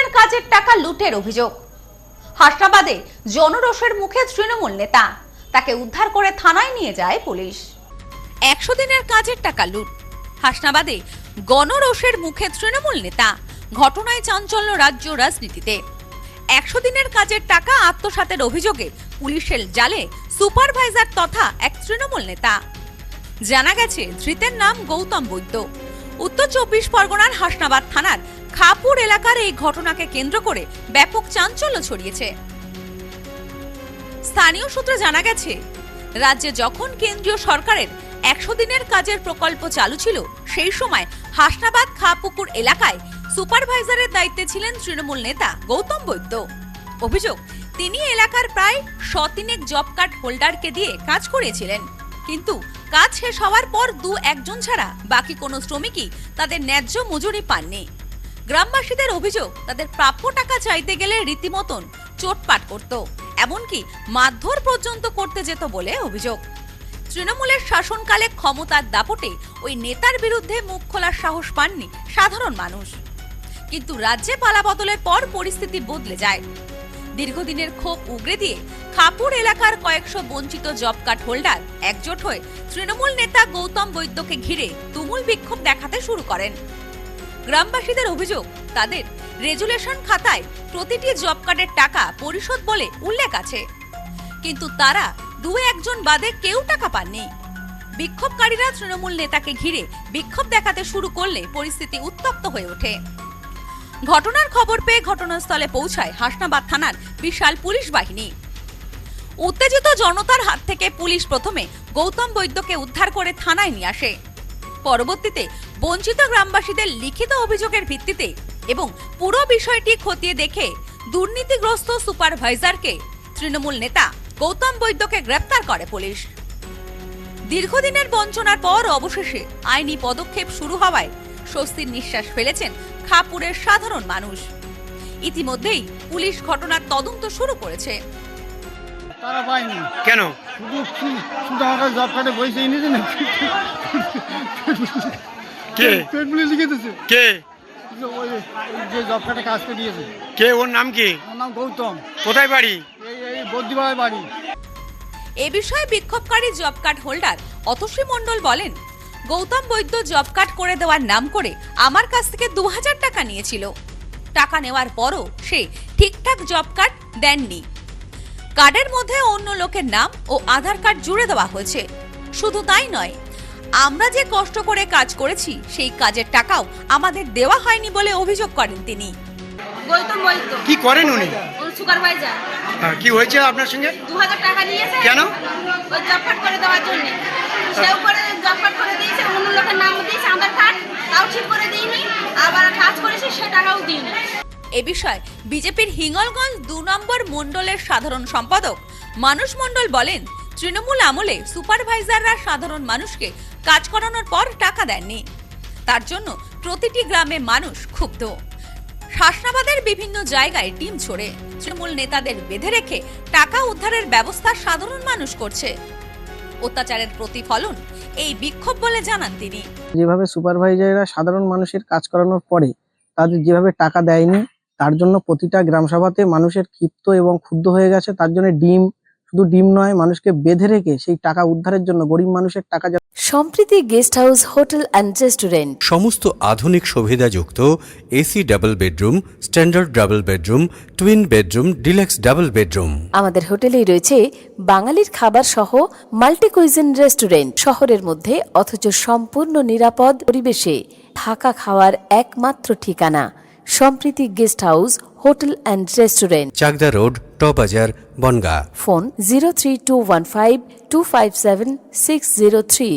দিনের কাজের টাকা লুটের অভিযোগ। হাসনাবাদে জনরোষের মুখে তৃণমূল নেতা, তাকে উদ্ধার করে থানায় নিয়ে যায় পুলিশ। 100 দিনের কাজের টাকা লুট, হাসনাবাদে গণরোষের মুখে তৃণমূল নেতা, ঘটনায় চাঞ্চল্য রাজ্য রাজনীতিতে। 100 দিনের কাজের টাকা আত্মসাতের অভিযোগে পুলিশের জালে সুপারভাইজার তথা এক তৃণমূল নেতা। জানা গেছে ধৃতের নাম গৌতম বৈদ্য। উত্তর 24 পরগনার হাসনাবাদ থানার খাপুর এলাকার এই ঘটনাকে কেন্দ্র করে ব্যাপক চাঞ্চল্য ছড়িয়েছে। স্থানীয় সূত্রে জানা গেছে, রাজ্যে যখন কেন্দ্রীয় সরকারের 100 দিনের কাজের প্রকল্প চালু ছিল, সেই সময় হাসনাবাদ খাপুকুর এলাকায় সুপারভাইজারের দায়িত্বে ছিলেন তৃণমূল নেতা গৌতম বৈদ্য। অভিযোগ, তিনি এলাকার প্রায় 100 জব কার্ড হোল্ডারকে দিয়ে কাজ করিয়েছিলেন, কিন্তু কাজ শেষ হওয়ার পর 2-1 ছাড়া বাকি কোনো শ্রমিকই তাদের ন্যায্য মজুরি পাননি। গ্রামবাসীদের অভিযোগ, তাদের প্রাপ্য টাকা চাইতে গেলে রীতিমতন চোটপাট করত, এমনকি মারধর পর্যন্ত করতে যেত বলে অভিযোগ। তৃণমূলের শাসনকালে ক্ষমতার দাপটে ওই নেতার বিরুদ্ধে মুখ খোলার সাহস পাননি সাধারণ মানুষ। কিন্তু রাজ্যে পালাবদলের পর পরিস্থিতি বদলে যায়। দীর্ঘদিনের ক্ষোভ উগরে দিয়ে খাপুর এলাকার কয়েকশো বঞ্চিত জব কার্ড হোল্ডার একজোট হয়ে তৃণমূল নেতা গৌতম বৈদ্যকে ঘিরে তুমুল বিক্ষোভ দেখাতে শুরু করেন। গ্রামবাসীদের অভিযোগ, তাদের রেজুলেশন খাতায় প্রতিটি জব কার্ডের টাকা পরিশোধ বলে উল্লেখ আছে, কিন্তু তারা 2-1 বাদে কেউ টাকা পাননি। বিক্ষোভকারীরা তৃণমূল নেতাকে ঘিরে বিক্ষোভ দেখাতে শুরু করলে পরিস্থিতি উত্তপ্ত হয়ে ওঠে। ঘটনার খবর পেয়ে ঘটনাস্থলে পৌঁছায় হাসনাবাদ থানার বিশাল পুলিশ বাহিনী। উত্তেজিত জনতার হাত থেকে পুলিশ প্রথমে গৌতম বৈদ্যকে উদ্ধার করে থানায় নিয়ে আসে। পরবর্তীতে বঞ্চিত গ্রামবাসীদের লিখিত অভিযোগের ভিত্তিতে এবং পুরো বিষয়টি খতিয়ে দেখে দুর্নীতিগ্রস্ত সুপারভাইজারকে তৃণমূল নেতা গৌতম বৈদ্যকে গ্রেপ্তার করে পুলিশ। দীর্ঘদিনের বঞ্চনার পর অবশেষে আইনি পদক্ষেপ শুরু হওয়ায় স্বস্তির নিঃশ্বাস ফেলেছেন খাপুরের সাধারণ মানুষ। ইতিমধ্যেই পুলিশ ঘটনার তদন্ত শুরু করেছে। তারা পায়নি কেন? শুধু আমার জব কার্ডে বসে এনেছে না, কে পেট পুলিশ লিখে দিয়েছে। কে যে জব কার্ডে কাজ করে দিয়েছে, কে? ওর নাম কি? ওর নাম গৌতম। কোথায় বাড়ি? এই বদ্দিপাড়ায় বাড়ি। এ বিষয়ে বিক্ষোভকারী জব কার্ড হোল্ডার অতসী মণ্ডল বলেন, গৌতম বৈদ্য জব কার্ড করে দেওয়ার নাম করে আমার কাছ থেকে 2000 টাকা নিয়েছিল। টাকা নেওয়ার পরও সে ঠিকঠাক জব কার্ড দেননি। কার্ডের মধ্যে অন্য লোকের নাম ও আধার কার্ড জুড়ে দেওয়া হয়েছে। শুধু তাই নয়, আমরা যে কষ্ট করে কাজ করেছি সেই কাজের টাকাও আমাদের দেওয়া হয়নি বলে অভিযোগ করেন তিনি। গৌতম বৈদ্য কি করেন উনি? সুপারভাইজার। কি হয়েছে আপনার সঙ্গে? 2000 টাকা নিয়েছে। কেন? ওই জব কার্ড করে দেওয়ার জন্য। সে উপরে জব কার্ড করে দিয়েছে, অন্য লোকের নাম দিয়েছে, আধার কার্ড তাও ঠিক করে দিইনি, আবার কাজ করেছে সে টাকাও দিইনি। এ বিষয়ে বিজেপির হিঙ্গলগঞ্জ 2 নম্বর মণ্ডলের সাধারণ সম্পাদক মানুষ মণ্ডল বলেন, তৃণমূল আমলে সুপারভাইজাররা সাধারণ মানুষকে কাজ করানোর পর টাকা দেননি, তার জন্য প্রতিটি গ্রামে মানুষ ক্ষুব্ধ। হাসনাবাদের বিভিন্ন জায়গায় টিম ছড়ে তৃণমূল নেতাদের বেঁধে রেখে টাকা উদ্ধারের ব্যবস্থা সাধারণ মানুষ করছে। অত্যাচারের প্রতিফলন এই বিক্ষোভ বলে জানান তিনি। যেভাবে সুপারভাইজাররা সাধারণ মানুষের কাজ করানোর পরে তাদের যেভাবে টাকা দেয়নি, তার জন্য প্রতিটা গ্রামসভাতে মানুষের ক্ষিপ্ত এবং ক্ষুব্ধ হয়ে গেছে। তার জন্য শুধু ডিম নয়, মানুষকে বেঁধে রেখে সেই টাকা উদ্ধারের জন্য গরিব মানুষের টাকা। Sampriti guest house hotel and restaurant, সমস্ত আধুনিক সুবিধাযুক্ত AC double bedroom, standard double bedroom, twin bedroom, deluxe double bedroom. আমাদের হোটেলেই রয়েছে বাঙালির খাবার সহ মাল্টি কুইজিন রেস্টুরেন্ট। শহরের মধ্যে অথচ সম্পূর্ণ নিরাপদ পরিবেশে থাকা খাওয়ার একমাত্র ঠিকানা Sampriti guest house hotel and restaurant, Chakdah road, টবাজার, বনগাঁ। ফোন 03215257603।